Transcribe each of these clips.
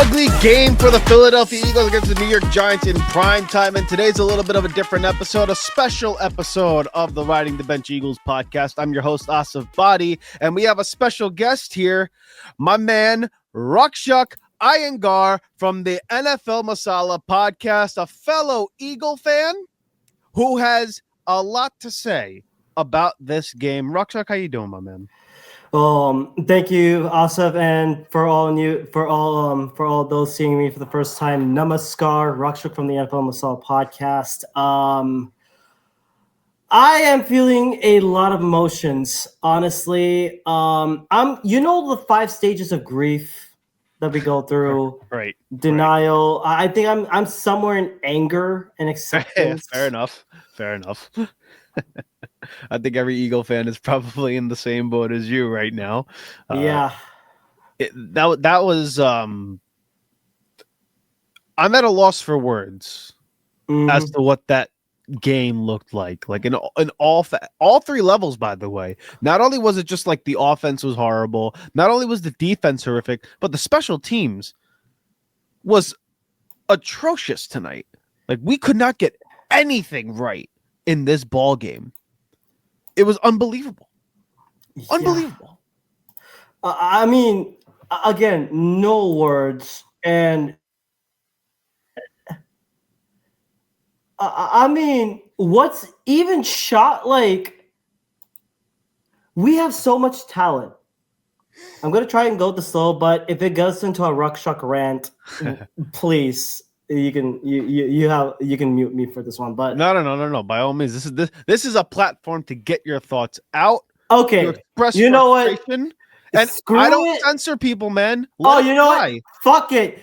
ugly game for the Philadelphia Eagles against the New York Giants in prime time. And today's a little bit of a different episode, a special episode of the Riding the Bench Eagles podcast. I'm your host, Asif Badi, and we have a special guest here, my man, Rakshak Iyengar from the NFL Masala Podcast, a fellow Eagle fan who has a lot to say about this game. Rakshak, how you doing, my man? Thank you, Asif, and for all those seeing me for the first time, Namaskar, Rakshak from the NFL Masala Podcast. I am feeling a lot of emotions, honestly. The 5 stages of grief that we go through. Right. Denial. Right. I think I'm somewhere in anger and acceptance. Fair enough. I think every Eagle fan is probably in the same boat as you right now. Yeah. That was I'm at a loss for words as to what that game looked like in all 3 levels, by the way. Not only was it just like the offense was horrible, not only was the defense horrific, but the special teams was atrocious tonight. Like, we could not get anything right in this ball game. It was unbelievable. Unbelievable. Yeah. Again, no words. And what's even shot, like, we have so much talent. I'm going to try and go the slow, but if it goes into a Rakshak rant, please, you can mute me for this one. But no. By all means, this is a platform to get your thoughts out. Okay. To express you know what? And I don't censor people, man. You know what? Fuck it.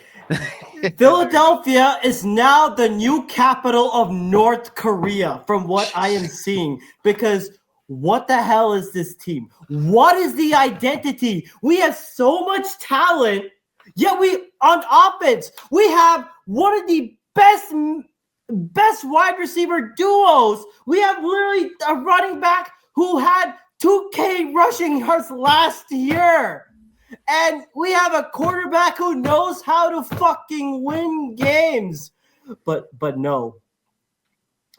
Philadelphia is now the new capital of North Korea, from what I am seeing. Because what the hell is this team? What is the identity? We have so much talent, yet on offense, we have one of the best wide receiver duos. We have literally a running back who had 2K rushing yards last year. And we have a quarterback who knows how to fucking win games. But no,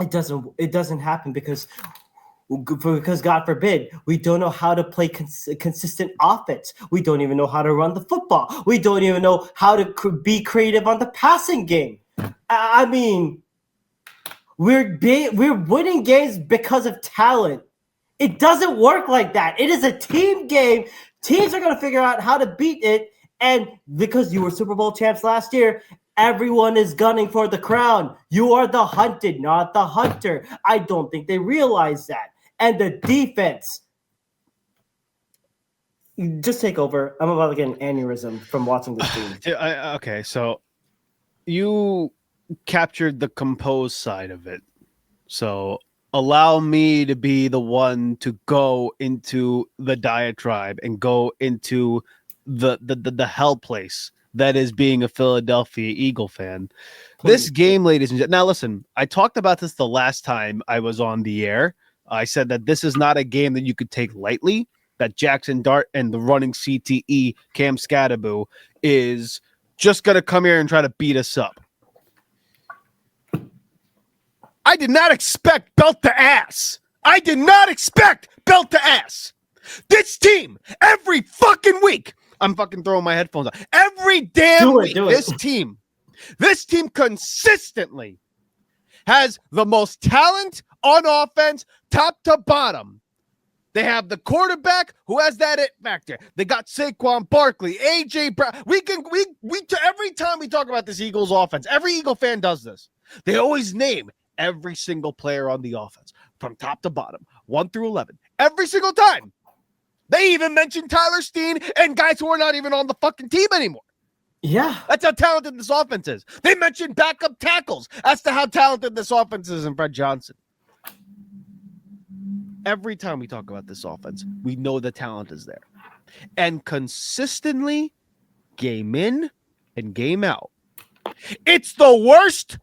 it doesn't happen because God forbid, we don't know how to play consistent offense. We don't even know how to run the football. We don't even know how to be creative on the passing game. We're winning games because of talent. It doesn't work like that. It is a team game. Teams are going to figure out how to beat it. And because you were Super Bowl champs last year, everyone is gunning for the crown. You are the hunted, not the hunter. I don't think they realize that. And the defense. Just take over. I'm about to get an aneurysm from watching this team. Okay, so you captured the composed side of it. So allow me to be the one to go into the diatribe and go into the hell place that is being a Philadelphia Eagle fan. Please. This game, ladies and gentlemen. Now, listen, I talked about this the last time I was on the air. I said that this is not a game that you could take lightly, that Jackson Dart and the running CTE, Cam Scadaboo, is just going to come here and try to beat us up. I did not expect belt to ass. This team, every fucking week, I'm fucking throwing my headphones on. Every damn week, this team consistently has the most talent on offense, top to bottom. They have the quarterback who has that it factor. They got Saquon Barkley, AJ Brown. We every time we talk about this Eagles offense, every Eagle fan does this. They always name every single player on the offense from top to bottom, 1 through 11, every single time. They even mention Tyler Steen and guys who are not even on the fucking team anymore. Yeah. That's how talented this offense is. They mentioned backup tackles as to how talented this offense is in Fred Johnson. Every time we talk about this offense, we know the talent is there. And consistently, game in and game out, it's the worst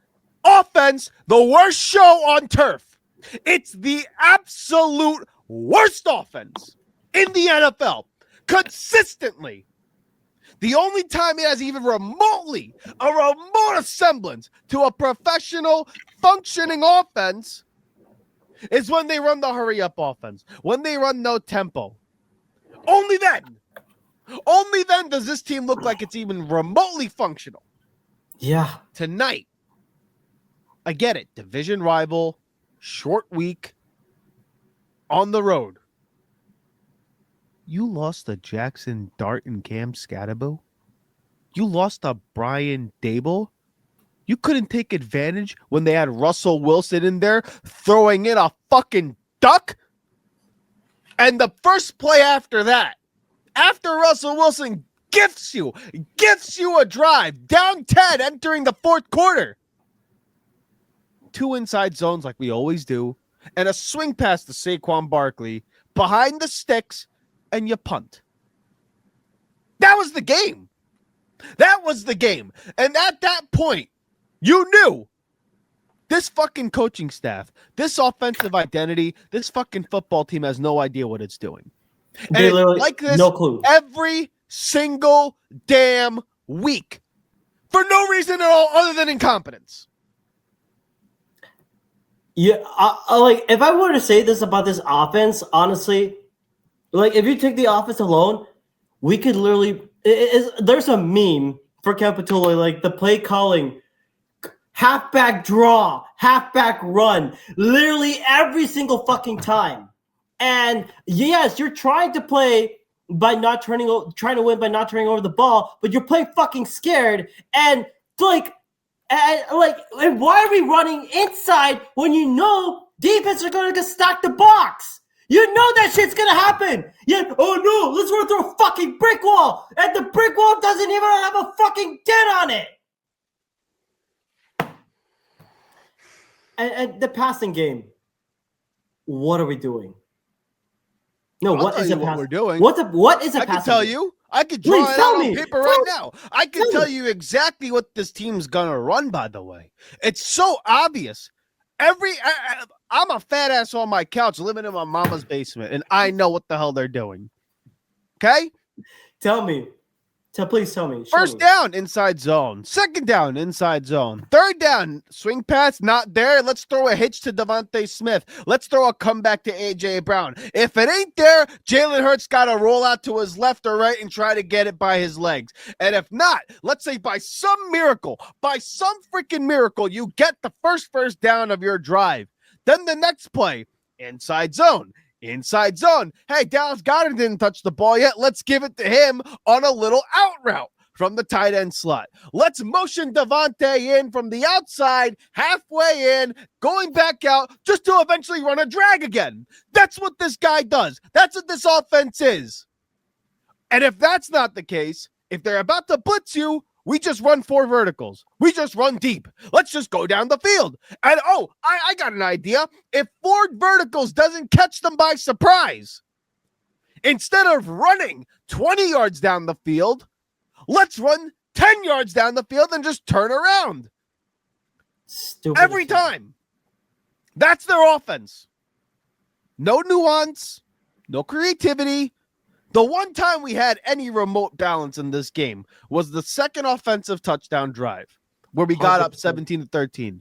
offense, the worst show on turf. It's the absolute worst offense in the NFL. Consistently. The only time it has even a remote semblance to a professional functioning offense is when they run the hurry up offense, when they run no tempo. Only then does this team look like it's even remotely functional. Yeah. Tonight, I get it. Division rival, short week, on the road. You lost to Jackson Dart and Cam Scatterbo. You lost to Brian Dable. You couldn't take advantage when they had Russell Wilson in there throwing in a fucking duck. And the first play after that, after Russell Wilson gifts you a drive, down 10 entering the fourth quarter. 2 inside zones like we always do, and a swing pass to Saquon Barkley behind the sticks, and you punt. That was the game. And at that point, you knew this fucking coaching staff, this offensive identity, this fucking football team has no idea what it's doing. And it's like this no clue. Every single damn week for no reason at all other than incompetence. Yeah, like if I were to say this about this offense, honestly, like if you take the offense alone, we could literally. There's a meme for Capitolo, like the play calling, halfback draw, halfback run, literally every single fucking time. And yes, you're trying to play by not trying to win by not turning over the ball, but you're playing fucking scared and and why are we running inside when you know defense are going to stack the box? You know that shit's going to happen. Yeah. Oh no, let's run through a fucking brick wall, and the brick wall doesn't even have a fucking dent on it. And the passing game, what are we doing? No, what is what we're doing? What is a passing game? I can tell you. I could draw it out on paper right now. I can tell you exactly what this team's gonna run, by the way. It's so obvious. I'm a fat ass on my couch living in my mama's basement, and I know what the hell they're doing. Okay? Please tell me. First down, inside zone. Second down, inside zone. Third down, swing pass, not there. Let's throw a hitch to Devontae Smith. Let's throw a comeback to A.J. Brown. If it ain't there, Jalen Hurts got to roll out to his left or right and try to get it by his legs. And if not, let's say by some freaking miracle, you get the first down of your drive. Then the next play, inside zone. Inside zone. Hey, Dallas Goedert didn't touch the ball yet. Let's give it to him on a little out route from the tight end slot. Let's motion Devontae in from the outside, halfway in, going back out, just to eventually run a drag again. That's what this guy does. That's what this offense is. And if that's not the case, if they're about to blitz you, we just run 4 verticals. We just run deep. Let's just go down the field. And I got an idea. If 4 verticals doesn't catch them by surprise, instead of running 20 yards down the field, let's run 10 yards down the field and just turn around. Stupid. Every time. That's their offense. No nuance, no creativity. The one time we had any remote balance in this game was the second offensive touchdown drive where we got up 17-13.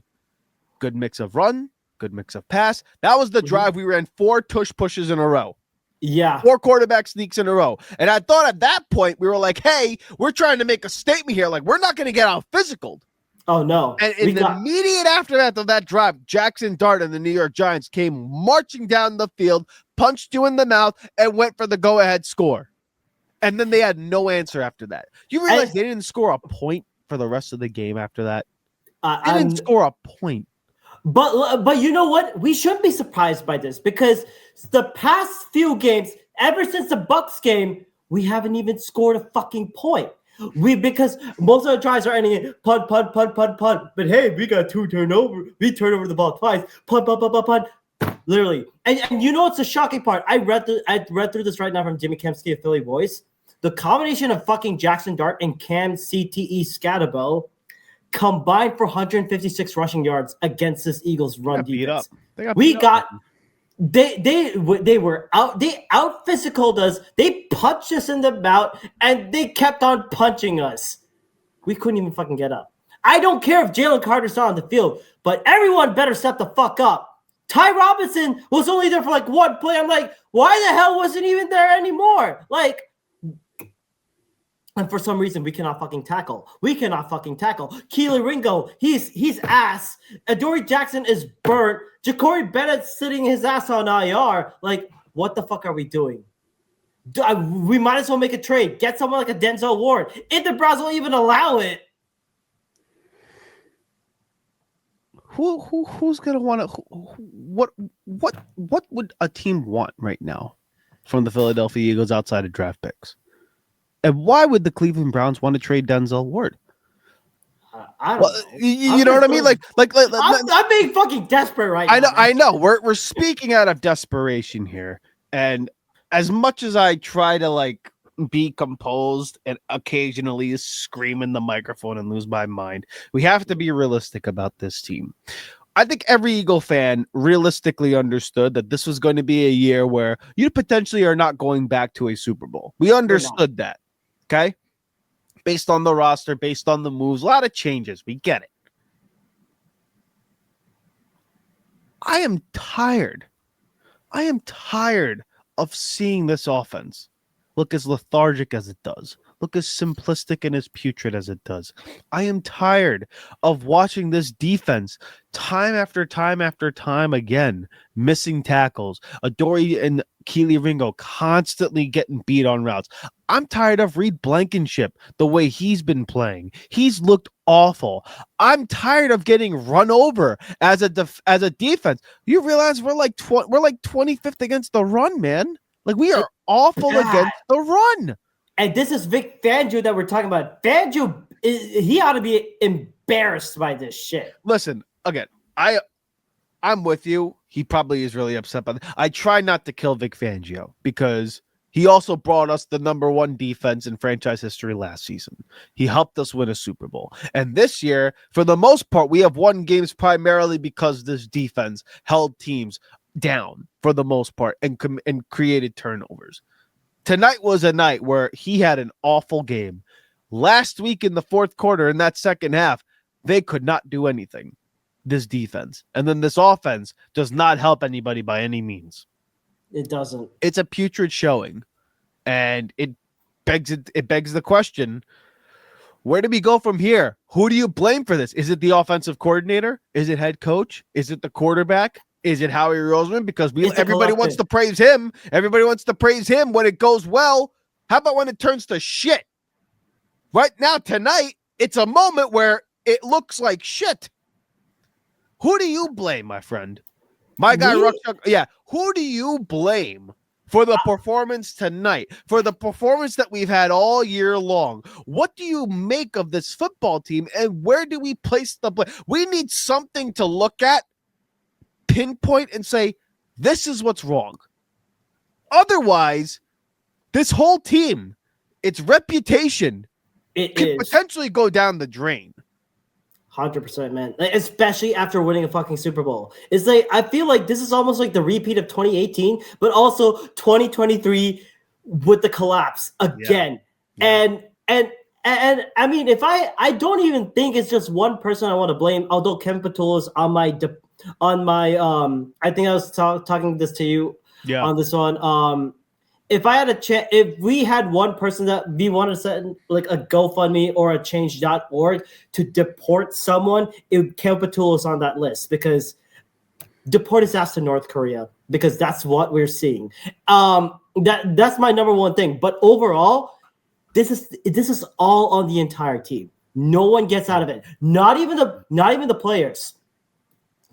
Good mix of run, good mix of pass. That was the drive we ran 4 tush pushes in a row. Yeah. 4 quarterback sneaks in a row. And I thought at that point we were like, hey, we're trying to make a statement here. Like, we're not going to get out physical. Oh, no. And in the immediate aftermath of that drive, Jackson Dart and the New York Giants came marching down the field, punched you in the mouth, and went for the go-ahead score. And then they had no answer after that. You realize they didn't score a point for the rest of the game after that? They didn't score a point. But you know what? We shouldn't be surprised by this because the past few games, ever since the Bucs game, we haven't even scored a fucking point. Because most of the drives are ending in punt. But hey, we got 2 turnovers. We turned over the ball twice. Punt. Literally. And you know what's the shocking part? I read through this right now from Jimmy Kempski of Philly Voice. The combination of fucking Jackson Dart and Cam CTE Scatterbo combined for 156 rushing yards against this Eagles run defense. We got They were out. They out physicaled us. They punched us in the mouth, and they kept on punching us. We couldn't even fucking get up. I don't care if Jalen Carter's not on the field, but everyone better step the fuck up. Ty Robinson was only there for like one play. I'm like, why the hell wasn't he even there anymore? Like, and for some reason, we cannot fucking tackle. Keely Ringo, he's ass. Adoree Jackson is burnt. Ja'Cory Bennett's sitting his ass on IR. Like, what the fuck are we doing? We might as well make a trade. Get someone like a Denzel Ward. If the Browns will even allow it. Who's gonna want to? What would a team want right now from the Philadelphia Eagles outside of draft picks? And why would the Cleveland Browns want to trade Denzel Ward? I don't know. You know what I mean? Like I'm being fucking desperate right now. I know. We're speaking out of desperation here, and as much as I try to like be composed and occasionally scream in the microphone and lose my mind, we have to be realistic about this team. I think every Eagle fan realistically understood that this was going to be a year where you potentially are not going back to a Super Bowl. We understood that, okay? Based on the roster, based on the moves, a lot of changes. We get it. I am tired of seeing this offense look as lethargic as it does, look as simplistic and as putrid as it does. I am tired of watching this defense time after time after time again, missing tackles. Adoree and Keely Ringo constantly getting beat on routes. I'm tired of Reed Blankenship, the way he's been playing. He's looked awful. I'm tired of getting run over as a defense. You realize we're like 25th against the run, man. Like, we are awful against the run. And this is Vic Fangio that we're talking about. Fangio, he ought to be embarrassed by this shit. Listen, again, I'm with you. He probably is really upset by that. I try not to kill Vic Fangio because he also brought us the number one defense in franchise history last season. He helped us win a Super Bowl. And this year, for the most part, we have won games primarily because this defense held teams down for the most part and created turnovers. Tonight was a night where he had an awful game. Last week in the fourth quarter, in that second half, they could not do anything, this defense. And then this offense does not help anybody by any means. It doesn't. It's a putrid showing. And it begs the question, where do we go from here? Who do you blame for this? Is it the offensive coordinator? Is it head coach? Is it the quarterback? Is it Howie Roseman? Because everybody wants to praise him. Everybody wants to praise him when it goes well. How about when it turns to shit? Right now, tonight, it's a moment where it looks like shit. Who do you blame, my friend? My guy, Rakshak. Yeah. Who do you blame for the performance tonight? For the performance that we've had all year long? What do you make of this football team? And where do we place the blame? We need something to look at, pinpoint, and say, this is what's wrong. Otherwise, this whole team, its reputation, could potentially go down the drain. 100%, man. Like, especially after winning a fucking Super Bowl. It's like, I feel like this is almost like the repeat of 2018, but also 2023 with the collapse again. Yeah. And I mean, if I don't even think it's just one person I want to blame, although Kevin Patullo is on my I think I was talking this to you on this one. If I had if we had one person that we wanted to set like a GoFundMe or a change.org to deport someone, Kevin Patullo is on that list, because deport his ass to North Korea, because that's what we're seeing. That's my number one thing. But overall, this is all on the entire team. No one gets out of it. Not even the players.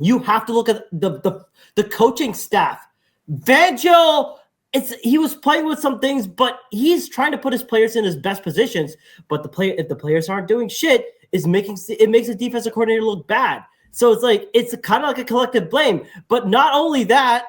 You have to look at the coaching staff. Fangio, he was playing with some things, but he's trying to put his players in his best positions. But if the players aren't doing shit, it makes the defensive coordinator look bad. So it's kind of like a collective blame. But not only that,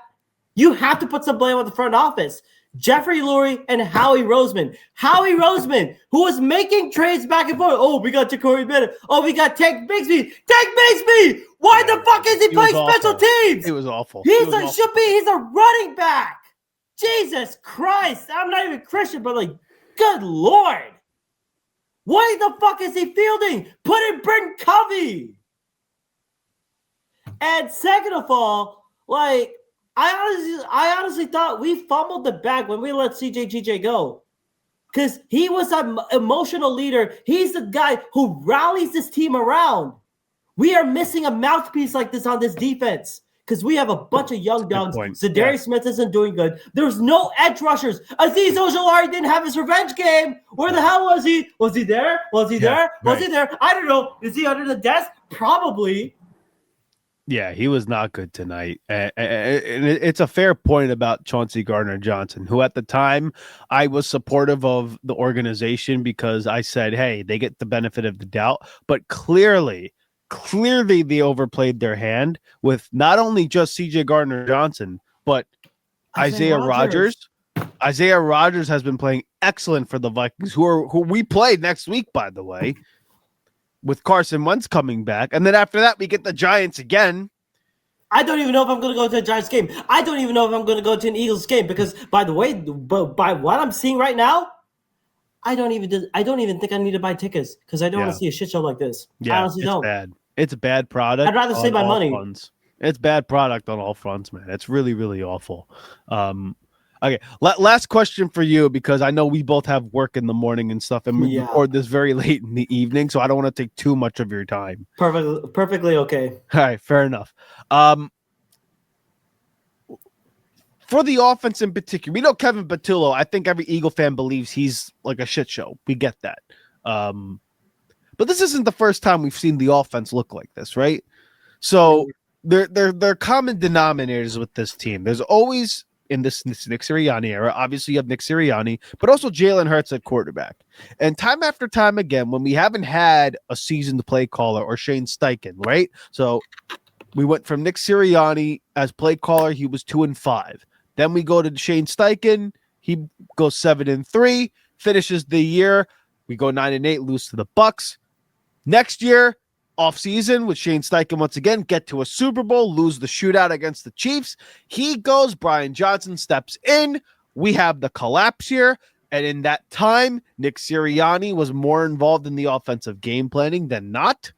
you have to put some blame on the front office. Jeffrey Lurie and Howie Roseman. Howie Roseman, who was making trades back and forth. Oh, we got Ja'Cory Bennett. Oh, we got Tank Bigsby. Tank Bigsby! Why the fuck is he playing special teams? It was awful. He's a running back. Jesus Christ. I'm not even Christian, but like, good Lord. Why the fuck is he fielding? Put in Brent Covey. And second of all, like, I honestly thought we fumbled the bag when we let CJ go. Because he was an emotional leader. He's the guy who rallies this team around. We are missing a mouthpiece like this on this defense. Because we have a bunch of young dogs. Zadarius Smith isn't doing good. There's no edge rushers. Azeez Ojulari didn't have his revenge game. Where the hell was he? Was he there? Was he there? Was he there? I don't know. Is he under the desk? Probably. Yeah, he was not good tonight. And it's a fair point about Chauncey Gardner-Johnson, who at the time I was supportive of the organization because I said, hey, they get the benefit of the doubt. But clearly they overplayed their hand with not only just CJ Gardner-Johnson, but Isaiah Rodgers. Isaiah Rodgers has been playing excellent for the Vikings, who we play next week, by the way, with Carson Wentz coming back. And then after that, we get the Giants again. I don't even know if I'm going to go to a Giants game. I don't even know if I'm going to go to an Eagles game because, by the way, by what I'm seeing right now, I don't even think I need to buy tickets because I don't want to see a shit show like this. Yeah, I honestly don't. Bad. It's a bad product. I'd rather save my money. Fronts. It's bad product on all fronts, man. It's really, really awful. Okay, last question for you because I know we both have work in the morning and stuff, and we record this very late in the evening, so I don't want to take too much of your time. Perfectly okay. All right, fair enough. For the offense in particular, we know Kevin Patullo. I think every Eagle fan believes he's like a shit show. We get that. But this isn't the first time we've seen the offense look like this, right? So they're common denominators with this team. There's always in this Nick Sirianni era, obviously you have Nick Sirianni, but also Jalen Hurts at quarterback. And time after time again, when we haven't had a seasoned play caller or Shane Steichen, right? So we went from Nick Sirianni as play caller, he was 2-5. Then we go to Shane Steichen, he goes 7-3, finishes the year. We go 9-8, lose to the Bucks. Next year, off season with Shane Steichen once again, get to a Super Bowl, lose the shootout against the Chiefs. He goes, Brian Johnson steps in. We have the collapse here. And in that time, Nick Sirianni was more involved in the offensive game planning than not.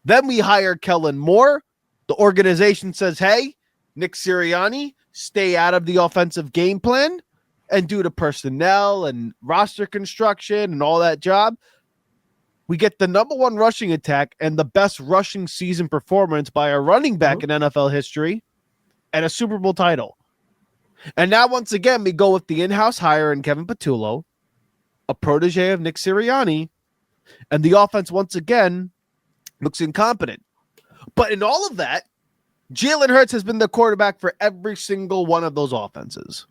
Then we hire Kellen Moore. The organization says, hey, Nick Sirianni, stay out of the offensive game plan. And due to personnel and roster construction and all that job, we get the number one rushing attack and the best rushing season performance by a running back in NFL history and a Super Bowl title. And now, once again, we go with the in-house hire in Kevin Patullo, a protege of Nick Sirianni, and the offense, once again, looks incompetent. But in all of that, Jalen Hurts has been the quarterback for every single one of those offenses.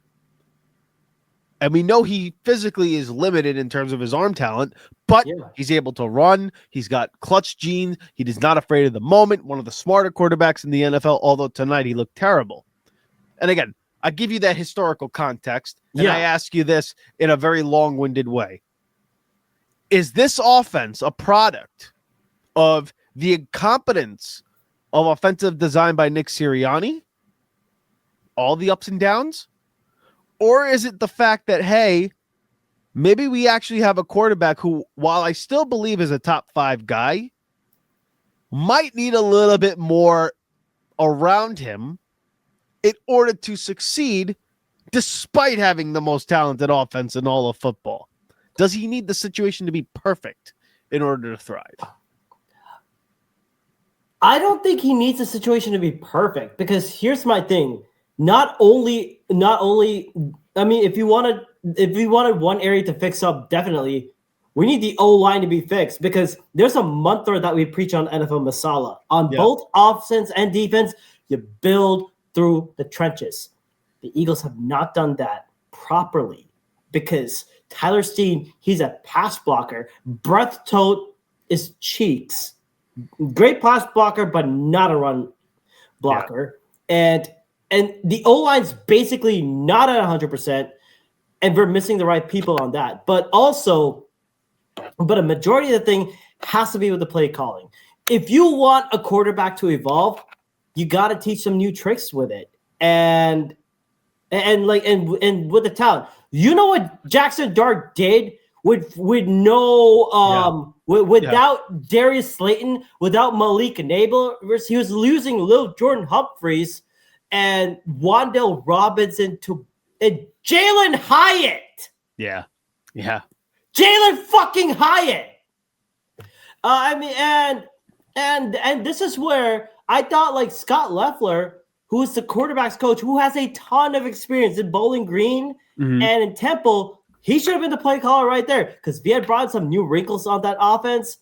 And we know he physically is limited in terms of his arm talent, but he's able to run. He's got clutch genes. He is not afraid of the moment. One of the smarter quarterbacks in the NFL, although tonight he looked terrible. And again, I give you that historical context, and I ask you this in a very long-winded way. Is this offense a product of the incompetence of offensive design by Nick Sirianni? All the ups and downs? Or is it the fact that, hey, maybe we actually have a quarterback who, while I still believe is a top 5 guy, might need a little bit more around him in order to succeed despite having the most talented offense in all of football? Does he need the situation to be perfect in order to thrive? I don't think he needs the situation to be perfect because here's my thing. Not only, I mean, if you wanted one area to fix up, definitely, we need the O-line to be fixed because there's a mantra that we preach on NFL Masala. On both offense and defense, you build through the trenches. The Eagles have not done that properly because Tyler Steen, he's a pass blocker. Breath Tote is cheeks. Great pass blocker, but not a run blocker. Yeah. And the O-line's basically not at 100%, and we're missing the right people on that. But a majority of the thing has to be with the play calling. if you want a quarterback to evolve, you got to teach them new tricks with it. And with the talent. You know what Jackson Dart did without Darius Slayton, without Malik Nabers, he was losing Lil Jordan Humphreys and Wan'Dale Robinson and Jalen Hyatt. Yeah. Jalen fucking Hyatt. And this is where I thought like Scott Loeffler, who is the quarterback's coach, who has a ton of experience in Bowling Green and in Temple, he should have been the play caller right there. Because if he had brought some new wrinkles on that offense,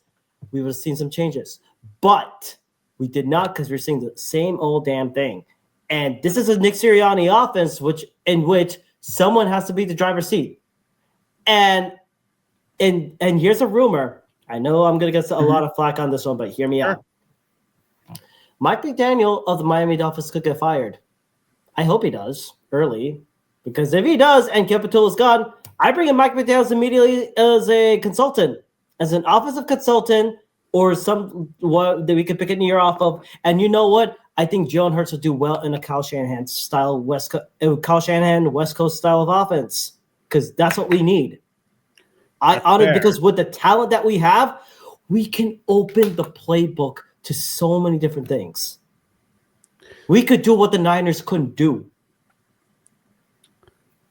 we would have seen some changes. But we did not, because we're seeing the same old damn thing. And this is a Nick Sirianni offense in which someone has to be the driver's seat. And here's a rumor. I know I'm going to get a lot of flack on this one, but hear me out. Mike McDaniel of the Miami Dolphins could get fired. I hope he does early, because if he does and Kim Patul is gone, I bring in Mike McDaniel immediately as a consultant, as an offensive consultant, or what that we could pick a year off of. And you know what? I think Jalen Hurts will do well in a Kyle Shanahan West Coast style of offense, because that's what we need. Because with the talent that we have, we can open the playbook to so many different things. We could do what the Niners couldn't do.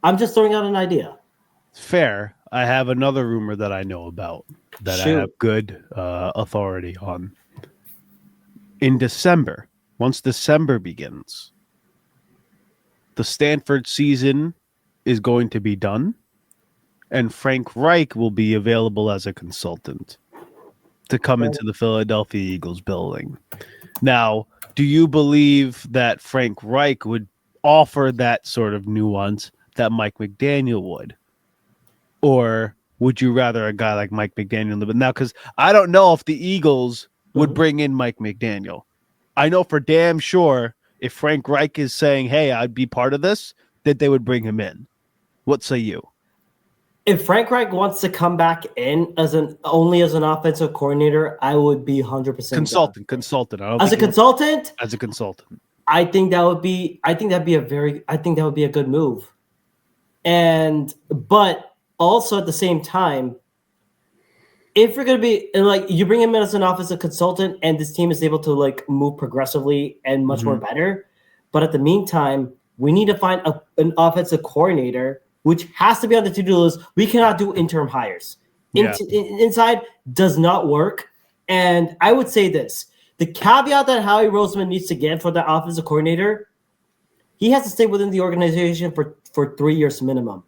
I'm just throwing out an idea. Fair. I have another rumor that I know about that I have good authority on. In December, once December begins, the Stanford season is going to be done, and Frank Reich will be available as a consultant to come into the Philadelphia Eagles building. Now, do you believe that Frank Reich would offer that sort of nuance that Mike McDaniel would? Or would you rather a guy like Mike McDaniel? But now, because I don't know if the Eagles would bring in Mike McDaniel. I know for damn sure if Frank Reich is saying, hey, I'd be part of this, that they would bring him in. What say you? If Frank Reich wants to come back in only as an offensive coordinator, I would be 100% consultant. As a consultant, I think that would be a good move. But also at the same time, if you're going to be like, you bring him in as an offensive consultant and this team is able to like move progressively and much more better. But at the meantime, we need to find an offensive coordinator, which has to be on the to-do list. We cannot do interim hires. Inside does not work. And I would say this. The caveat that Howie Roseman needs to get for the offensive coordinator, he has to stay within the organization for 3 years minimum.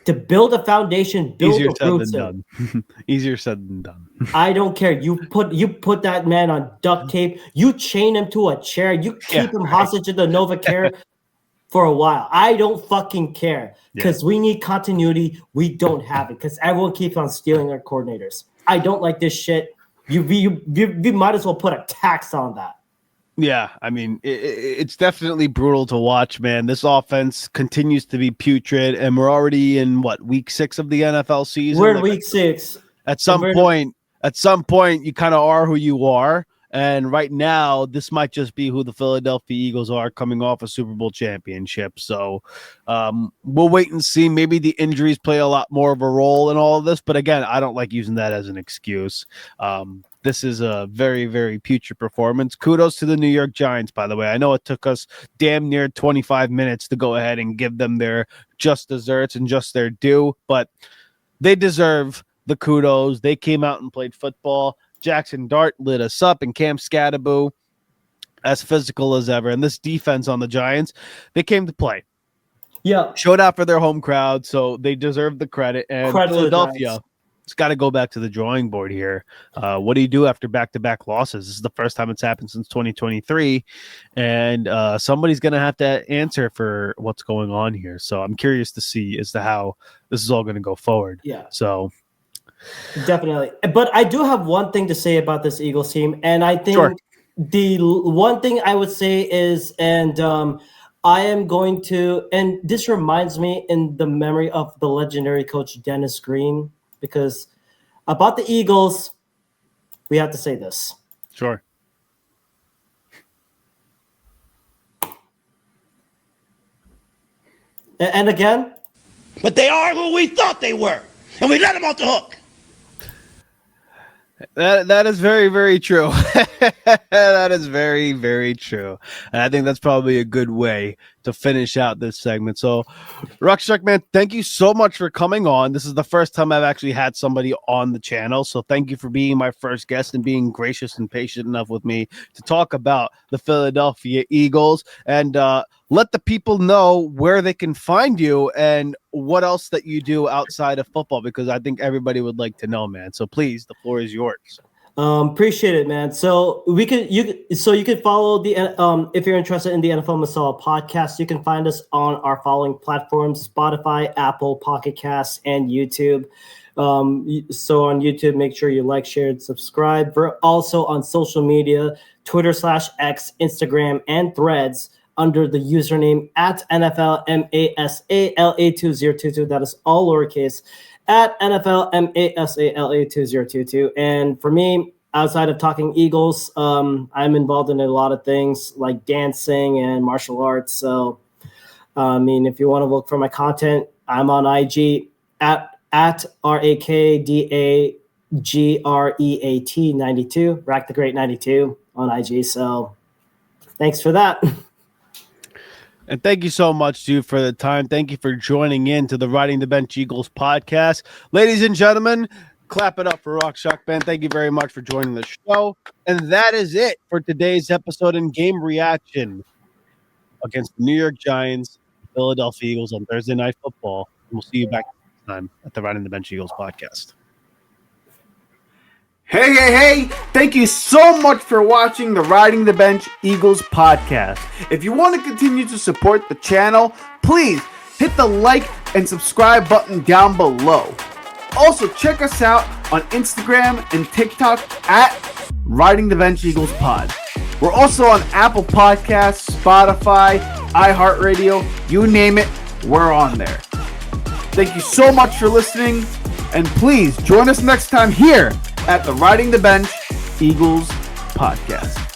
To build a foundation, build Easier a said roots. than done. Easier said than done. I don't care. You put that man on duct tape. You chain him to a chair. You keep him hostage in the NovaCare for a while. I don't fucking care, because we need continuity. We don't have it, because everyone keeps on stealing our coordinators. I don't like this shit. You might as well put a tax on that. Yeah, I mean, it's definitely brutal to watch, man. This offense continues to be putrid, and we're already in, week 6 of the NFL season? We're in week 6. At some point, you kind of are who you are, and right now, this might just be who the Philadelphia Eagles are coming off a Super Bowl championship. So we'll wait and see. Maybe the injuries play a lot more of a role in all of this, but again, I don't like using that as an excuse. This is a very, very putrid performance. Kudos to the New York Giants, by the way. I know it took us damn near 25 minutes to go ahead and give them their just desserts and just their due, but they deserve the kudos. They came out and played football. Jackson Dart lit us up, and Cam Scadaboo as physical as ever. And this defense on the Giants, they came to play. Yeah. Showed out for their home crowd, so they deserve the credit. And Philadelphia, it's got to go back to the drawing board here. What do you do after back-to-back losses? This is the first time it's happened since 2023, and somebody's going to have to answer for what's going on here. So I'm curious to see as to how this is all going to go forward. Yeah. So definitely. But I do have one thing to say about this Eagles team, and I think the one thing I would say is, and I am going to, and this reminds me in the memory of the legendary coach Dennis Green, because about the Eagles, we have to say this. Sure. And again? But they are who we thought they were, and we let them off the hook. That is very, very true. That is very, very true. And I think that's probably a good way to finish out this segment. So, Rakshak, man, thank you so much for coming on. This is the first time I've actually had somebody on the channel. So thank you for being my first guest and being gracious and patient enough with me to talk about the Philadelphia Eagles and let the people know where they can find you and what else that you do outside of football, because I think everybody would like to know, man. So please, the floor is yours. Appreciate it, man. So you can follow the if you're interested in the NFL Masala podcast, you can find us on our following platforms: Spotify, Apple, Pocket Casts, and YouTube. So on YouTube, make sure you like, share, and subscribe. We're also on social media: Twitter/X, Instagram, and Threads under the username at NFL MASALA2022. That is all lowercase. At NFL MASALA2022. And for me, outside of talking Eagles, I'm involved in a lot of things like dancing and martial arts. So, if you want to look for my content, I'm on IG at RAKDAGREAT92, Rack the Great 92 on IG. So thanks for that. And thank you so much, dude, for the time. Thank you for joining in to the Riding the Bench Eagles podcast. Ladies and gentlemen, clap it up for Rakshak, man. Thank you very much for joining the show. And that is it for today's episode and game reaction against the New York Giants, Philadelphia Eagles on Thursday Night Football. And we'll see you back next time at the Riding the Bench Eagles podcast. Hey, thank you so much for watching the Riding the Bench Eagles podcast. If you want to continue to support the channel, please hit the like and subscribe button down below. Also, check us out on Instagram and TikTok at Riding the Bench Eagles Pod. We're also on Apple Podcasts, Spotify, iHeartRadio, you name it, we're on there. Thank you so much for listening, and please join us next time here at the Riding the Bench Eagles podcast.